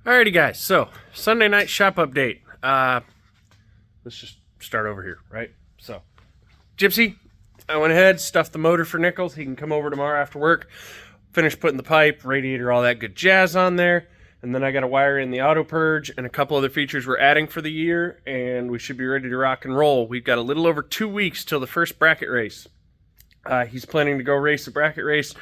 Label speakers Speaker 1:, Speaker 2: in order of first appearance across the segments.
Speaker 1: Alrighty, guys. So Sunday night shop update. Let's just start over here, right? So, Gypsy, I went ahead, stuffed the motor for Nicholls. He can come over tomorrow after work, finish putting the pipe, radiator, all that good jazz on there. And then I got to wire in the auto purge and a couple other features we're adding for the year, and we should be ready to rock and roll. We've got a little over 2 weeks till the first bracket race. He's planning to go race the bracket race.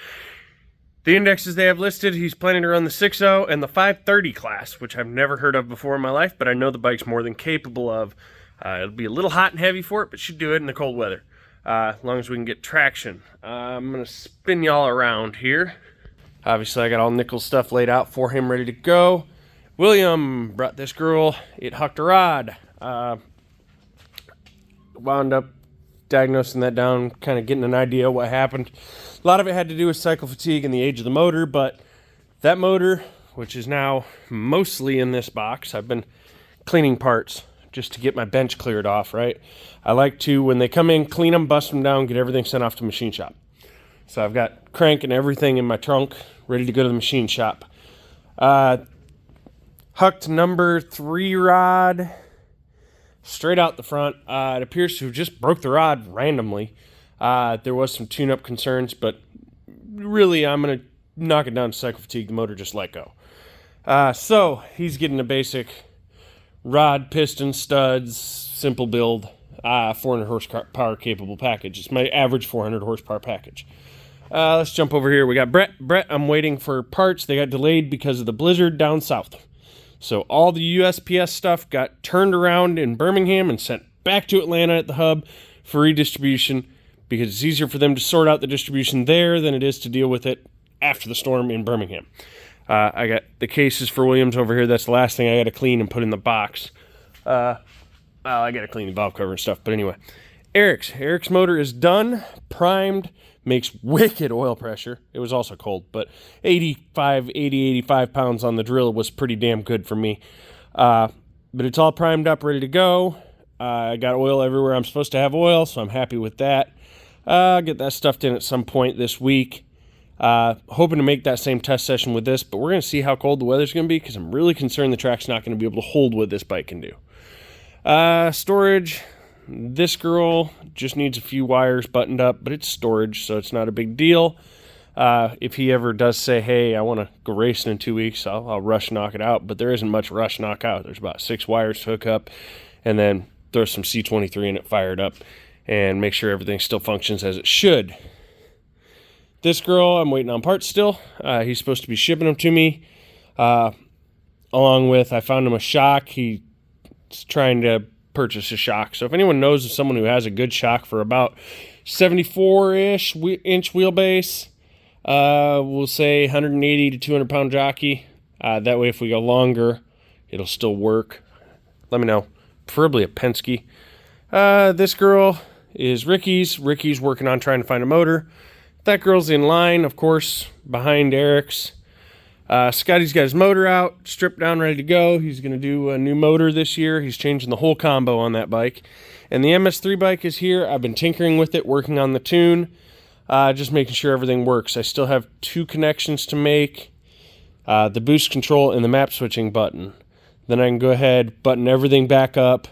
Speaker 1: The indexes they have listed, he's planning to run the 6.0 and the 530 class, which I've never heard of before in my life, but I know the bike's more than capable of. It'll be a little hot and heavy for it, but should do it in the cold weather, as long as we can get traction. I'm going to spin y'all around here. Obviously, I got all Nicholls stuff laid out for him, ready to go. William brought this girl. It hucked a rod. Wound up diagnosing that down, kind of getting an idea of what happened. A lot of it had to do with cycle fatigue and the age of the motor, but that motor, which is now mostly in this box, I've been cleaning parts just to get my bench cleared off, right? I like to, when they come in, clean them, bust them down, get everything sent off to machine shop. So I've got crank and everything in my trunk, ready to go to the machine shop. Hucked number 3 rod straight out the front. It appears to have just broke the rod randomly. There was some tune-up concerns, but really I'm going to knock it down to cycle fatigue. The motor just let go. So he's getting a basic rod, piston, studs, simple build, 400 horsepower capable package. It's my average 400 horsepower package. Let's jump over here. We got Brett. Brett, I'm waiting for parts. They got delayed because of the blizzard down south. So all the USPS stuff got turned around in Birmingham and sent back to Atlanta at the hub for redistribution, because it's easier for them to sort out the distribution there than it is to deal with it after the storm in Birmingham. I got the cases for Williams over here. That's the last thing I got to clean and put in the box. I got to clean the valve cover and stuff. But anyway, Eric's motor is done, primed, makes wicked oil pressure. It was also cold, but 85 pounds on the drill was pretty damn good for me. But it's all primed up, ready to go. I got oil everywhere I'm supposed to have oil, so I'm happy with that. I'll get that stuffed in at some point this week. Hoping to make that same test session with this, but we're going to see how cold the weather's going to be, because I'm really concerned the track's not going to be able to hold what this bike can do. Storage. This girl just needs a few wires buttoned up, but it's storage, so it's not a big deal. If he ever does say, hey, I want to go racing in 2 weeks, I'll rush knock it out, but there isn't much rush knock out. There's about 6 wires to hook up, and then throw some C23 in it, fired up, and make sure everything still functions as it should. This girl, I'm waiting on parts still. He's supposed to be shipping them to me. Along with, I found him a shock. He's trying to purchase a shock. So if anyone knows of someone who has a good shock for about 74-ish inch wheelbase, we'll say 180 to 200 pound jockey. That way, if we go longer, it'll still work. Let me know. Preferably a Penske. This girl is Ricky's. Ricky's working on trying to find a motor. That girl's in line, of course, behind Eric's. Scotty's got his motor out, stripped down, ready to go. He's going to do a new motor this year. He's changing the whole combo on that bike. And the MS3 bike is here. I've been tinkering with it, working on the tune, just making sure everything works. I still have 2 connections to make, the boost control and the map switching button. Then I can go ahead, button everything back up.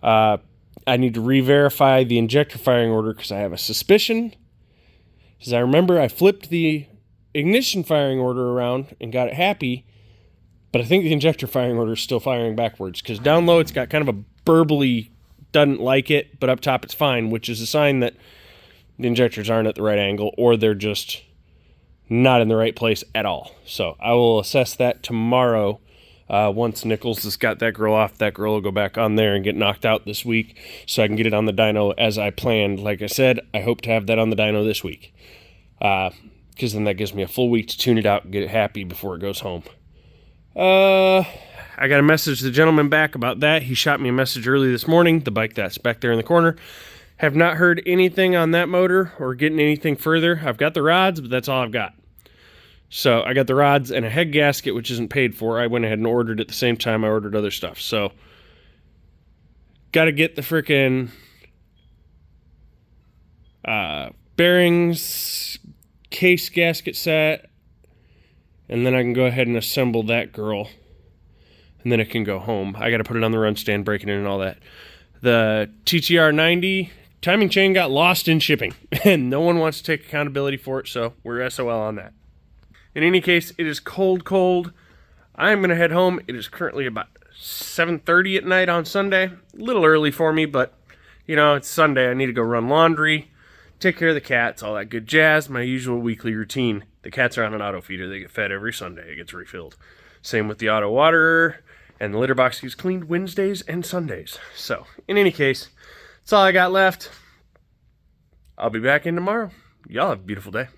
Speaker 1: I need to re-verify the injector firing order, because I have a suspicion. Because I remember I flipped the ignition firing order around and got it happy, but I think the injector firing order is still firing backwards, because down low it's got kind of a burbly, doesn't like it, but up top it's fine, which is a sign that the injectors aren't at the right angle, or they're just not in the right place at all. So I will assess that tomorrow. Once Nicholls has got that girl off, that girl will go back on there and get knocked out this week, so I can get it on the dyno as I planned. Like I said, I hope to have that on the dyno this week, because then that gives me a full week to tune it out and get it happy before it goes home. I got a message to the gentleman back about that. He shot me a message early this morning, the bike that's back there in the corner. Have not heard anything on that motor or getting anything further. I've got the rods, but that's all I've got. So I got the rods and a head gasket, which isn't paid for. I went ahead and ordered at the same time I ordered other stuff. So got to get the frickin' bearings, case gasket set, and then I can go ahead and assemble that girl. and then it can go home. I got to put it on the run stand, break it in and all that. The TTR 90 timing chain got lost in shipping, and no one wants to take accountability for it, so we're SOL on that. In any case, it is cold. I'm going to head home. It is currently about 7:30 at night on Sunday. A little early for me, but, it's Sunday. I need to go run laundry, take care of the cats, all that good jazz, my usual weekly routine. The cats are on an auto feeder. They get fed every Sunday. It gets refilled. Same with the auto waterer, and the litter box gets cleaned Wednesdays and Sundays. So, in any case, that's all I got left. I'll be back in tomorrow. Y'all have a beautiful day.